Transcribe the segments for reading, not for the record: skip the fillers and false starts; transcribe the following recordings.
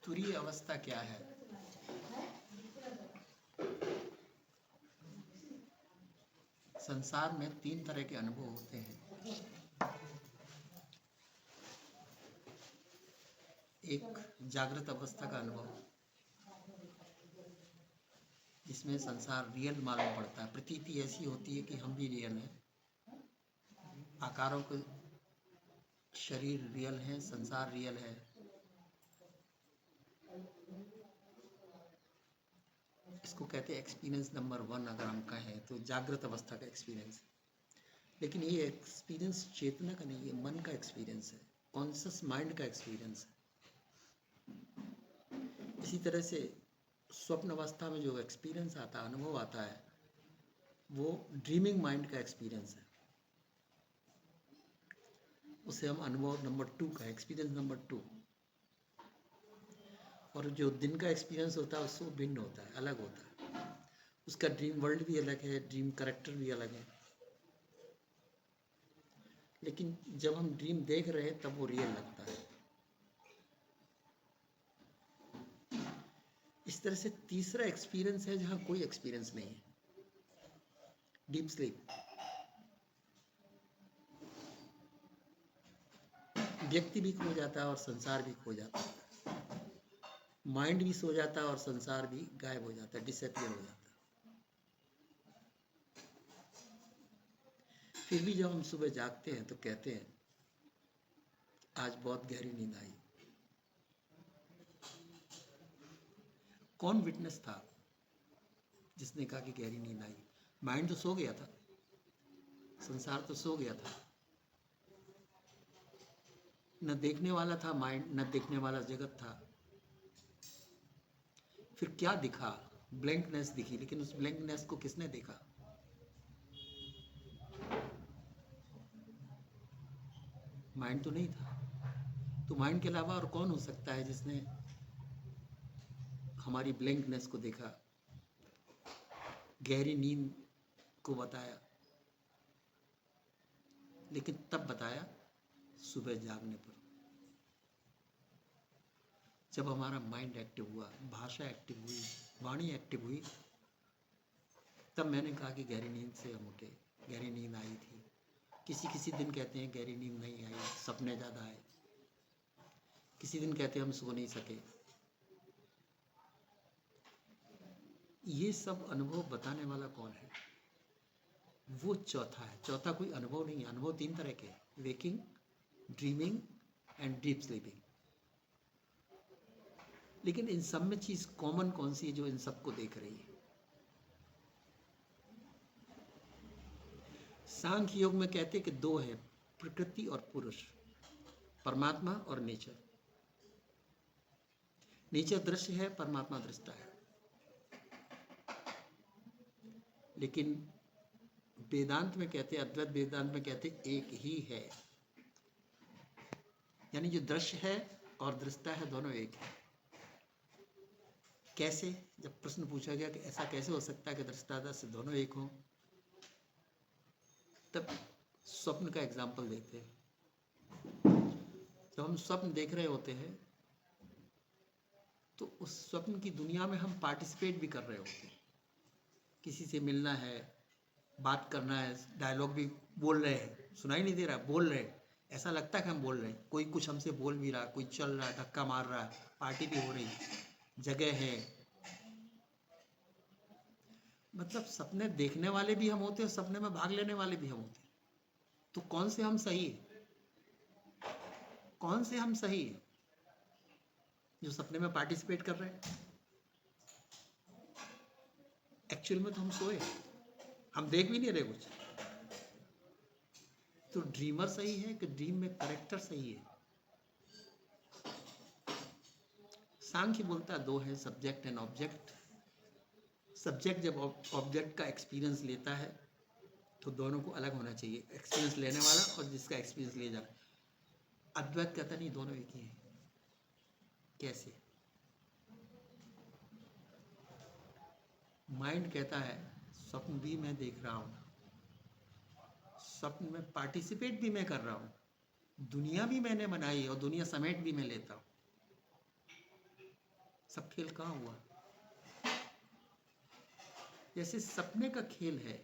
तुरीय अवस्था क्या है? संसार में 3 तरह के अनुभव होते हैं। एक जागृत अवस्था का अनुभव, जिसमें संसार रियल मालूम पड़ता है, प्रतीति ऐसी होती है कि हम भी रियल हैं, आकारों के शरीर रियल हैं, संसार रियल है। इसको कहते हैं एक्सपीरियंस नंबर 1। अगर हम कहें तो जागृत अवस्था का एक्सपीरियंस। लेकिन ये एक्सपीरियंस चेतना का नहीं है, मन का एक्सपीरियंस है, कॉन्शियस माइंड का एक्सपीरियंस है। इसी तरह से स्वप्न अवस्था में जो एक्सपीरियंस आता है, अनुभव आता है, वो ड्रीमिंग माइंड का एक्सपीरियंस है। उसे हम अनुभव नंबर 2 का एक्सपीरियंस नंबर 2। और जो दिन का एक्सपीरियंस होता है उससे भिन्न होता है, अलग होता है। उसका ड्रीम वर्ल्ड भी अलग है, ड्रीम कैरेक्टर भी अलग है। लेकिन जब हम ड्रीम देख रहे हैं तब वो रियल लगता है। इस तरह से तीसरा एक्सपीरियंस है जहाँ कोई एक्सपीरियंस नहीं है, डीप स्लीप। व्यक्ति भी खो जाता है और संसार भी खो जाता है, माइंड भी सो जाता है और संसार भी गायब हो जाता है, डिसअपियर हो जाता है। फिर भी जब हम सुबह जागते हैं तो कहते हैं आज बहुत गहरी नींद आई। कौन विटनेस था जिसने कहा कि गहरी नींद आई? माइंड तो सो गया था, संसार तो सो गया था। न देखने वाला था माइंड, न देखने वाला जगत था। फिर क्या दिखा? ब्लैंकनेस दिखी। लेकिन उस ब्लैंकनेस को किसने देखा? माइंड तो नहीं था। तो माइंड के अलावा और कौन हो सकता है जिसने हमारी ब्लैंकनेस को देखा, गहरी नींद को बताया? लेकिन तब बताया सुबह जागने पर, जब हमारा माइंड एक्टिव हुआ, भाषा एक्टिव हुई, वाणी एक्टिव हुई, तब मैंने कहा कि गहरी नींद से हम उठे, गहरी नींद आई थी। किसी किसी दिन कहते हैं गहरी नींद नहीं आई, सपने ज़्यादा आए। किसी दिन कहते हैं हम सो नहीं सके। ये सब अनुभव बताने वाला कौन है? वो चौथा है। चौथा कोई अनुभव नहीं है। अनुभव 3 तरह के, waking, dreaming and deep sleeping. लेकिन इन सब में चीज़ कॉमन कौन सी है जो इन सबको देख रही है? सांख्य योग में कहते हैं कि 2 है, प्रकृति और पुरुष, परमात्मा और नेचर। नेचर दृश्य है, परमात्मा दृष्टा है। लेकिन वेदांत में कहते हैं, अद्वैत वेदांत में कहते हैं एक ही है। यानी जो दृश्य है और दृष्टा है दोनों एक है। कैसे? जब प्रश्न पूछा गया कि ऐसा कैसे हो सकता है कि दृष्टा दृश्य दोनों एक हों, तब स्वप्न का एग्जाम्पल देते हैं। जब हम स्वप्न देख रहे होते हैं तो उस स्वप्न की दुनिया में हम पार्टिसिपेट भी कर रहे होते हैं। किसी से मिलना है, बात करना है, डायलॉग भी बोल रहे हैं, सुनाई नहीं दे रहा, बोल रहे हैं, ऐसा लगता है कि हम बोल रहे हैं। कोई कुछ हमसे बोल भी रहा, कोई चल रहा है, धक्का मार रहा है, पार्टी भी हो रही, जगह है। मतलब सपने देखने वाले भी हम होते हैं, सपने में भाग लेने वाले भी हम होते हैं। तो कौन से हम सही है? कौन से हम सही है? जो सपने में पार्टिसिपेट कर रहे हैं। एक्चुअल में तो हम सोए, हम देख भी नहीं रहे कुछ। तो ड्रीमर सही है कि ड्रीम में करेक्टर सही है? सांख्य बोलता है 2 है, सब्जेक्ट एंड ऑब्जेक्ट। सब्जेक्ट जब ऑब्जेक्ट का एक्सपीरियंस लेता है तो दोनों को अलग होना चाहिए, एक्सपीरियंस लेने वाला और जिसका एक्सपीरियंस ले जाना। अद्वैत कहता नहीं, दोनों एक ही है। कैसे? माइंड कहता है स्वप्न भी मैं देख रहा हूँ, स्वप्न में पार्टिसिपेट भी मैं कर रहा हूँ, दुनिया भी मैंने बनाई और दुनिया समेट भी मैं लेता हूँ। सब खेल कहाँ हुआ? जैसे सपने का खेल है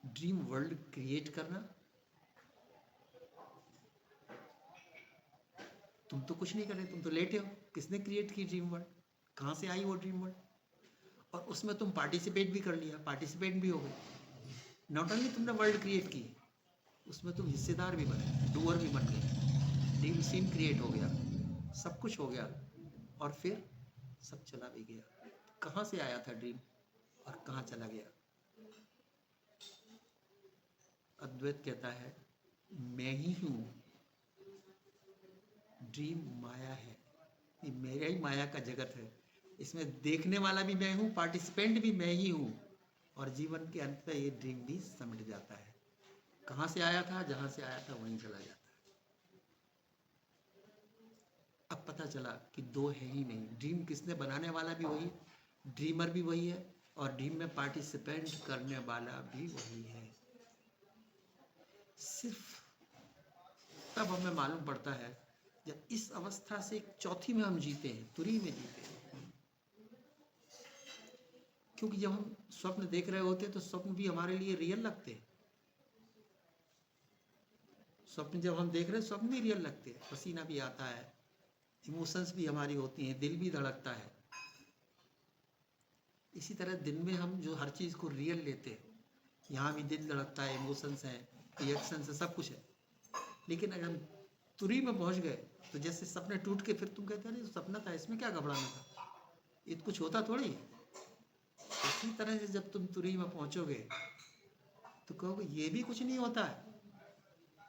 ड्रीम वर्ल्ड क्रिएट करना। तुम तो कुछ नहीं कर रहे, तुम तो लेटे हो। किसने क्रिएट की ड्रीम वर्ल्ड? कहाँ से आई वो ड्रीम वर्ल्ड? और उसमें तुम पार्टिसिपेट भी कर लिया, पार्टिसिपेट भी हो गए। नॉट ओनली तुमने वर्ल्ड क्रिएट की, उसमें तुम हिस्सेदार भी बने, डूअर भी बन गए। ड्रीम सीन क्रिएट हो गया, सब कुछ हो गया, और फिर सब चला भी गया। कहाँ से आया था ड्रीम और कहाँ चला गया? अद्वैत कहता है मैं ही हूँ, ड्रीम माया है। ये मेरा ही माया का जगत है, इसमें देखने वाला भी मैं हूँ, पार्टिसिपेंट भी मैं ही हूँ, और जीवन के अंत में ये ड्रीम भी समिट जाता है। कहाँ से आया था? जहाँ से आया था वहीं चला जाता है। अब पता चला कि दो है ही नहीं। ड्रीम किसने बनाने वाला भी वही, ड्रीमर भी वही है, और ड्रीम में पार्टिसिपेंट करने वाला भी वही है। सिर्फ तब हमें मालूम पड़ता है जब इस अवस्था से एक चौथी में हम जीते हैं, तुरी में जीते हैं। क्योंकि जब हम स्वप्न देख रहे होते हैं तो स्वप्न भी हमारे लिए रियल लगते हैं। स्वप्न जब हम देख रहे हैं, स्वप्न भी रियल लगते हैं, पसीना भी आता है, इमोशंस भी हमारी होती हैं, दिल भी धड़कता है। इसी तरह दिन में हम जो हर चीज़ को रियल लेते हैं, यहाँ भी दिल धड़कता है, इमोशंस हैं, रिएक्शंस है, सब कुछ है। लेकिन अगर हम तुरी में पहुँच गए तो जैसे सपने टूट के फिर तुम कहते हैं नहीं सपना था, इसमें क्या घबराना था, ये तो कुछ होता थोड़ी है। इसी तरह से जब तुम तुरी में पहुँचोगे तो कहोगे ये भी कुछ नहीं होता है।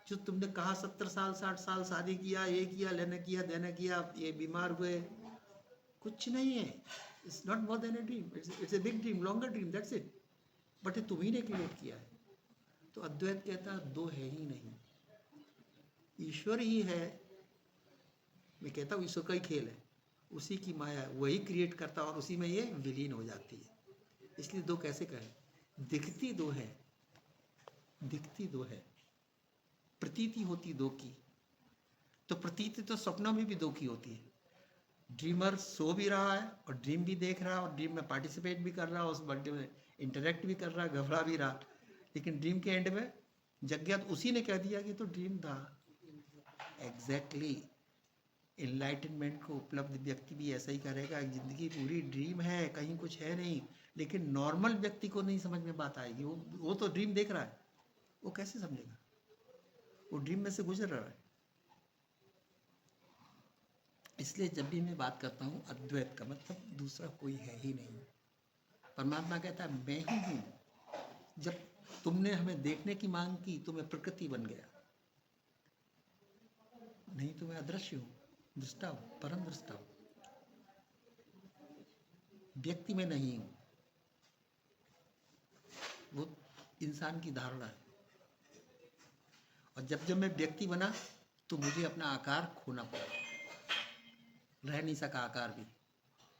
जो तुमने कहा 70 साल 60 साल शादी किया, ये किया, लेना किया, देना किया, ये बीमार हुए, कुछ नहीं है। It's not more than a dream, it's a big dream, longer dream, that's it. But ये तुम्ही ने क्रिएट किया है। तो अद्वैत कहता है दो है ही नहीं, ईश्वर ही है। मैं कहता हूँ ईश्वर का ही खेल है, उसी की माया वही क्रिएट करता है और उसी में ये विलीन हो जाती है। इसलिए दो कैसे कहें? दिखती दो है, दिखती दो है, प्रतीति होती दो की। तो प्रतीति तो सपनों में भी दो की होती है। ड्रीमर सो भी रहा है और ड्रीम भी देख रहा है और ड्रीम में पार्टिसिपेट भी कर रहा है, उस बर्थडे में इंटरेक्ट भी कर रहा है, घबरा भी रहा। लेकिन ड्रीम के एंड में जग गया तो उसी ने कह दिया कि तो ड्रीम था। एग्जैक्टली इनलाइटनमेंट को उपलब्ध व्यक्ति भी ऐसा ही करेगा। जिंदगी पूरी ड्रीम है, कहीं कुछ है नहीं। लेकिन नॉर्मल व्यक्ति को नहीं समझ में बात आएगी। वो तो ड्रीम देख रहा है, वो कैसे समझेगा? वो ड्रीम में से गुजर रहा है। इसलिए जब भी मैं बात करता हूँ अद्वैत का मतलब दूसरा कोई है ही नहीं। परमात्मा कहता है मैं ही हूँ। जब तुमने हमें देखने की मांग की तो मैं प्रकृति बन गया, नहीं तो मैं अदृश्य हूँ, दृष्टा हूँ, परम दृष्टा हूँ, व्यक्ति में नहीं हूँ। वो इंसान की धारणा है। और जब जब मैं व्यक्ति बना तो मुझे अपना आकार खोना पड़ा, रह नहीं सका आकार भी,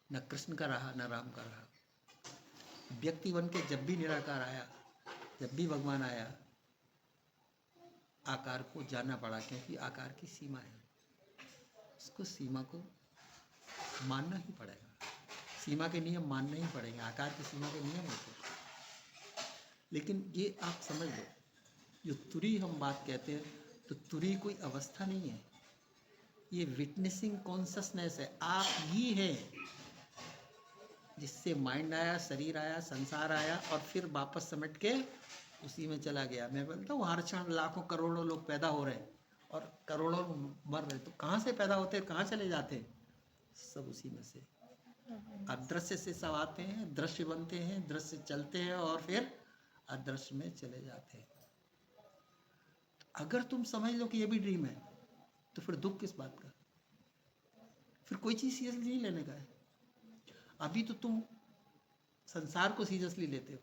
न कृष्ण का रहा न राम का रहा। व्यक्ति बन के जब भी निराकार आया, जब भी भगवान आया, आकार को जानना पड़ा, क्योंकि आकार की सीमा है। उसको सीमा को मानना ही पड़ेगा, सीमा के नियम मानने ही पड़ेंगे, आकार की सीमा के नियम होते हैं। लेकिन ये आप समझ लो, जो तुरी हम बात कहते हैं, तो तुरी कोई अवस्था नहीं है, ये विटनेसिंग कॉन्शसनेस है। आप ही हैं जिससे माइंड आया, शरीर आया, संसार आया और फिर वापस समेट के उसी में चला गया। मैं बोलता हूँ हर क्षण लाखों करोड़ों लोग पैदा हो रहे हैं और करोड़ों मर रहे, तो कहाँ से पैदा होते हैं, कहाँ चले जाते हैं? सब उसी में से। अदृश्य से सब आते हैं, दृश्य बनते हैं, दृश्य चलते हैं और फिर अदृश्य में चले जाते हैं। अगर तुम समझ लो कि ये भी ड्रीम है तो फिर दुख किस बात का? फिर कोई चीज़ सीरियसली नहीं लेने का है। अभी तो तुम संसार को सीरियसली लेते हो,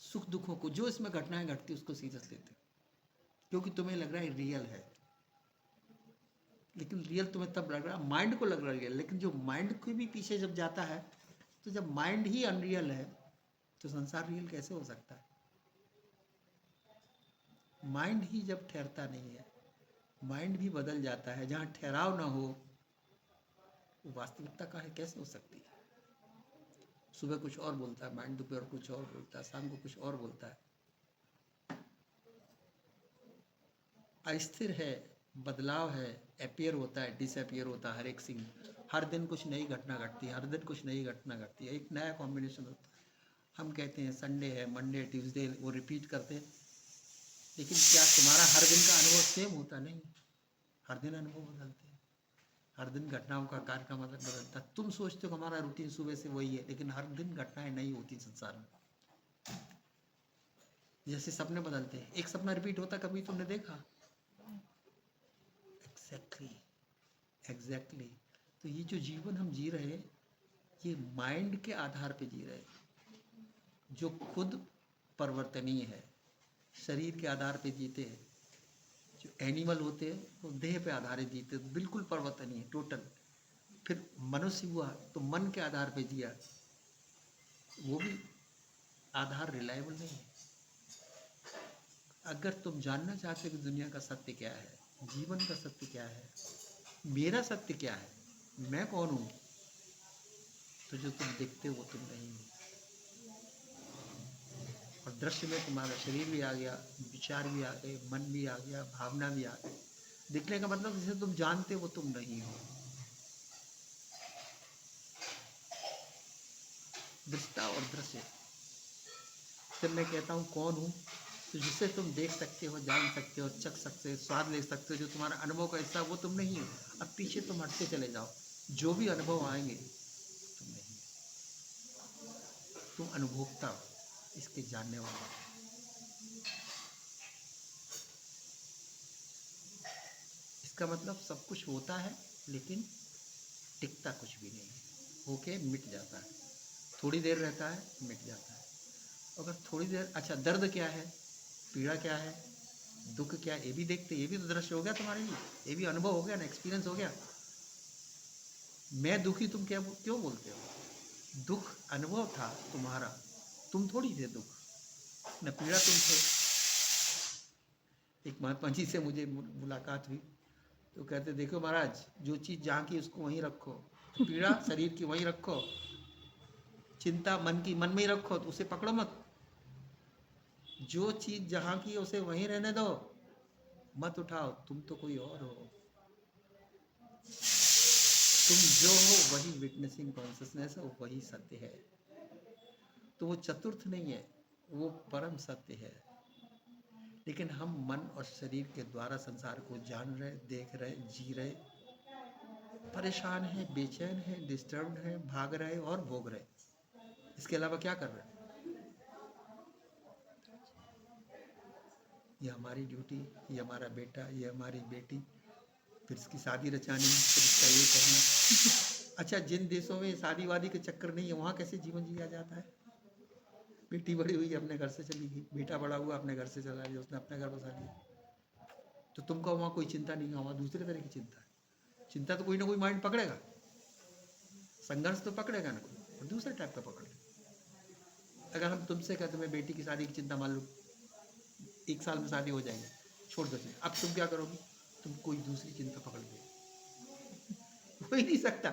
सुख दुखों को, जो इसमें घटनाएं घटती उसको सीरियस लेते हो, क्योंकि तुम्हें लग रहा है रियल है। लेकिन रियल तुम्हें तब लग रहा है, माइंड को लग रहा है रियल। लेकिन जो माइंड के भी पीछे जब जाता है, तो जब माइंड ही अनरियल है तो संसार रियल कैसे हो सकता है? माइंड ही जब ठहरता नहीं है, माइंड भी बदल जाता है। जहाँ ठहराव ना हो वो वास्तविकता का है, कैसे हो सकती है? सुबह कुछ और बोलता है माइंड, दोपहर कुछ और बोलता है, शाम को कुछ और बोलता है। अस्थिर है, बदलाव है, अपीयर होता है, डिसअपीयर होता है, हर एक सीन। हर दिन कुछ नई घटना घटती है, हर दिन कुछ नई घटना घटती है, एक नया कॉम्बिनेशन होता है। हम कहते हैं संडे है, मंडे, ट्यूसडे, वो रिपीट करते हैं, लेकिन क्या तुम्हारा हर दिन का अनुभव सेम होता? नहीं, हर दिन अनुभव बदलते हैं, हर दिन घटनाओं का कार्यक्रम बदलता है। तुम सोचते हो हमारा रूटीन सुबह से वही है, लेकिन हर दिन घटनाएं नहीं होती संसार में। जैसे सपने बदलते हैं, एक सपना रिपीट होता कभी तुमने देखा? Exactly, exactly. तो ये जो जीवन हम जी रहे हैं, ये माइंड के आधार पे जी रहे हैं, जो खुद परिवर्तनीय है। शरीर के आधार पे जीते हैं, जो एनिमल होते हैं वो देह पे आधारित जीते हैं, बिल्कुल परिवर्तनीय है, टोटल। फिर मनुष्य हुआ तो मन के आधार पे जिया, वो भी आधार रिलायबल नहीं है। अगर तुम जानना चाहते हो कि दुनिया का सत्य क्या है, जीवन का सत्य क्या है, मेरा सत्य क्या है, मैं कौन हूँ, तो जो तुम देखते हो वो तुम नहीं हो। और दृश्य में तुम्हारा शरीर भी आ गया, विचार भी आ गए, मन भी आ गया, भावना भी आ गई। दिखने का मतलब जिसे तुम जानते हो वो तुम नहीं हो। दृष्टा और दृश्य। जब मैं कहता हूँ कौन हूँ, तो जिसे तुम देख सकते हो, जान सकते हो, चख सकते हो, स्वाद ले सकते हो, जो तुम्हारा अनुभव का हिस्सा, वो तुम नहीं हो। अब पीछे तुम हटते चले जाओ, जो भी अनुभव आएंगे तुम नहीं, तुम अनुभोक्ता हो, इसके जानने वाला। इसका मतलब सब कुछ होता है, लेकिन टिकता कुछ भी नहीं है, होके मिट जाता है। थोड़ी देर रहता है, मिट जाता है। अगर थोड़ी देर, अच्छा दर्द क्या है, पीड़ा क्या है, दुख क्या है, ये भी देखते, ये भी तो दृश्य हो गया तुम्हारे लिए, ये भी अनुभव हो गया ना, एक्सपीरियंस हो गया। मैं दुखी, तुम क्या क्यों बोलते हो? दुख अनुभव था तुम्हारा, तुम थोड़ी थे दुख, न पीड़ा तुम थे। एक महात्मा जी से मुझे मुलाकात हुई, तो कहते देखो महाराज, जो चीज़ जहाँ की उसको वहीं रखो, पीड़ा शरीर की वहीं रखो, चिंता मन की मन में ही रखो, तो उसे पकड़ो मत। जो चीज़ जहाँ की उसे वहीं रहने दो, मत उठाओ, तुम तो कोई और हो। तुम जो हो वही विटनेसिंग कॉन्शियसनेस है, वही सत्य है। तो वो चतुर्थ नहीं है, वो परम सत्य है। लेकिन हम मन और शरीर के द्वारा संसार को जान रहे, देख रहे, जी रहे, परेशान है, बेचैन है, डिस्टर्ब्ड है, भाग रहे और भोग रहे। इसके अलावा क्या कर रहे हैं? ये हमारी ड्यूटी, ये हमारा बेटा, ये हमारी बेटी, फिर इसकी शादी रचानी, फिर इसका ये करना। अच्छा, जिन देशों में शादी वादी के चक्कर नहीं है, वहाँ कैसे जीवन जिया जाता है? बेटी बड़ी हुई अपने घर से चली गई, बेटा बड़ा हुआ अपने घर से चला गया, उसने अपने घर बसा लिया। तो तुमको वहाँ कोई चिंता नहीं है, वहाँ दूसरे तरह की चिंता है। चिंता तो कोई ना कोई माइंड पकड़ेगा, संघर्ष तो पकड़ेगा ना कोई, और दूसरे टाइप का पकड़ ले। अगर हम तुमसे कहते मैं बेटी की शादी की चिंता, मान लो 1 साल में शादी हो जाएगी, छोड़ दो, अब तुम क्या करोगी? तुम कोई दूसरी चिंता पकड़ लो, हो ही नहीं सकता।